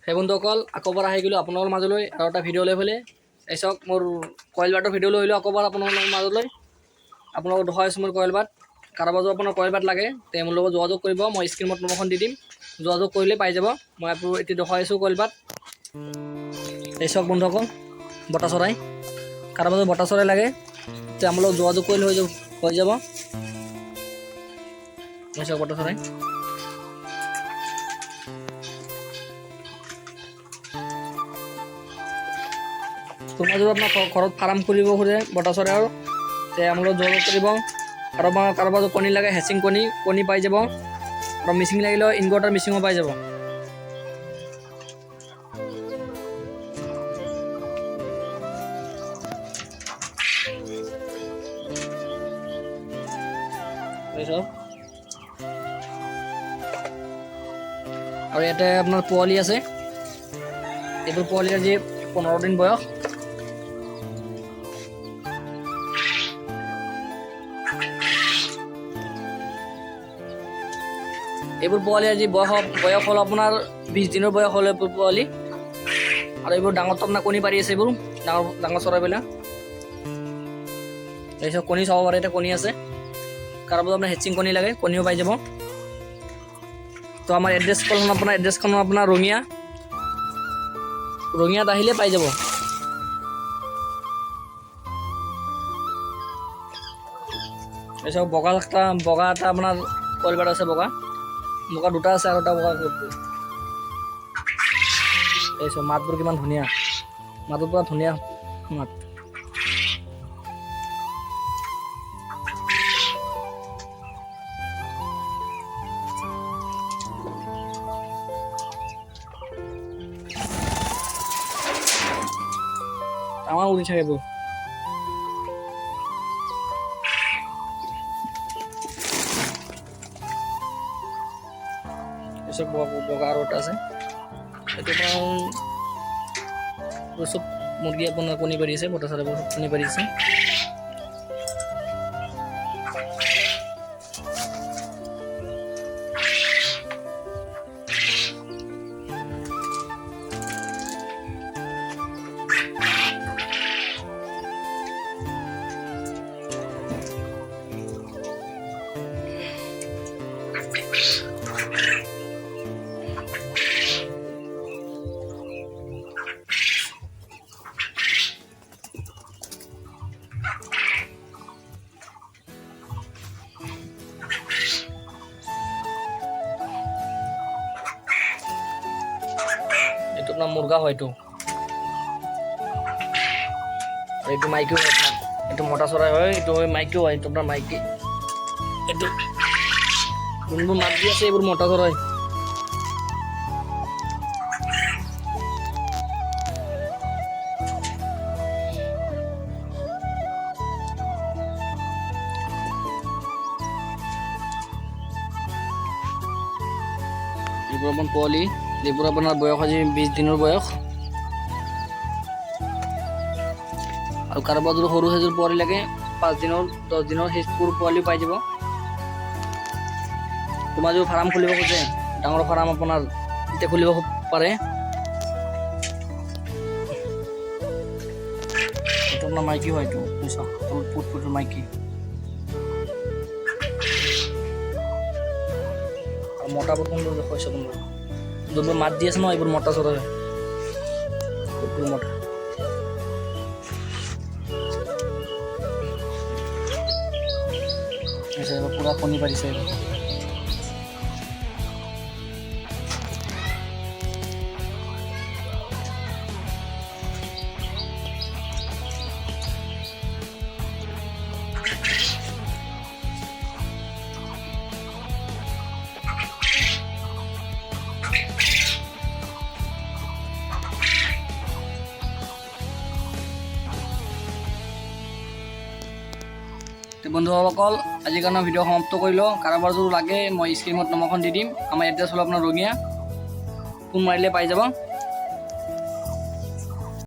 সেই বন্ধুসকল আকৌবাৰ আহি গ'লোঁ আপোনালোকৰ মাজলৈ আৰু এটা ভিডিঅ' লৈ পেলাই এই চাওক মোৰ কইল বাটৰ ভিডিঅ' লৈ আহিলোঁ আকৌবাৰ আপোনালোকৰ মাজলৈ আপোনালোকক দেখুৱাই আছোঁ মোৰ কইল বাট কাৰোবাৰ যদি আপোনাৰ কইল বাট লাগে তে মোৰ লগত যোগাযোগ কৰিব মই স্ক্ৰীণত নম্বৰখন দি দিম যোগাযোগ কৰিলে পাই যাব মই আপোনাক এতিয়া দেখুৱাই আছোঁ কইল বাট এই চাওক বন্ধুসকল বটা চৰাই কাৰোবাৰ যদি বটা চৰাই লাগে তে আমাৰ লগত যোগাযোগ কৰিলে হৈ যাব এই চাওক বটা চৰাই তোমাৰ যদি আপোনাৰ ঘৰত ফাৰ্ম খুলিব খোজে বটা চৰাইৰ তে আমাৰ লগত যোগাযোগ কৰিব কাৰোবাৰ যদি কণী লাগে হেচিং কণী পাই যাব আৰু মিচিং লাগিলেও ইনভাৰ্টাৰ মিচিঙো পাই যাব আৰু ইয়াতে আপোনাৰ পোৱালি আছে এইবোৰ পোৱালি আজি 15 দিন বয়স এইবোৰ পোৱালি আজি বয়স হ'ল আপোনাৰ 20 দিনৰ বয়স হ'ল এইবোৰ পোৱালি আৰু এইবোৰ ডাঙৰটো আপোনাৰ কণী পাৰি আছে এইবোৰ ডাঙৰ চৰাইবিলাক এইসব কণী চাব পাৰে এতিয়া কণী আছে কাৰোবাৰ আপোনাৰ হেচিং কণী লাগে কণীও পাই যাব তো আমাৰ এড্ৰেছখন আপোনাৰ ৰঙিয়াত আহিলে পাই যাব এইসব বগা এটা আপোনাৰ কইল বাট আছে বগা দুটা আছে আৰু এটা বগা এইসব মাতবোৰ কিমান ধুনীয়া মাতবোৰ পুৰা ধুনীয়া মাত আমাৰ উৰি থাকে এইবোৰ এইসব বগা আৰু এটা আছে এইটো চব মুৰ্গী আপোনাৰ কণী পাৰি আছে বটা চৰাইবোৰ কণী পাৰি আছে এইটো আপোনাৰ মুৰ্গা হয় এইটো মাইকী হয় এইটো মতা চৰাই হয় এইটো হয় মাইকী হয় এইটো আপোনাৰ মাইকী এইটো যোনবোৰ মাত দি আছে এইবোৰ মতা চৰাই এইবোৰ আপোনাৰ পোৱালি যিবোৰ আপোনাৰ বয়স আজি 20 দিনৰ বয়স আৰু কাৰোবাৰ যদি সৰু সাইজৰ পোৱালি লাগে 5 দিনৰ 10 দিনৰ সেইবোৰ পোৱালি পাই যাব তোমাৰ যদি ফাৰ্ম খুলিব খোজে ডাঙৰ ফাৰ্ম আপোনাৰ এতিয়া খুলিব পাৰে এইটো আপোনাৰ মাইকী হয় এইটো পুট মাইকী আৰু মতা বৰ্তমান দেখুৱাইছে আপোনাৰ যোনবোৰ মাত দি আছে ন এইবোৰ মতা চৰাই এইবোৰ মতা পুৰা কণী পাৰিছে বন্ধুসকল আজিৰ কাৰণে ভিডিঅ' সমাপ্ত কৰিলোঁ কাৰোবাৰ যদি লাগে মই স্ক্ৰীণত নম্বৰখন দি দিম আমাৰ এড্ৰেছ হ'ল আপোনাৰ ৰঙিয়া ফোন মাৰিলে পাই যাব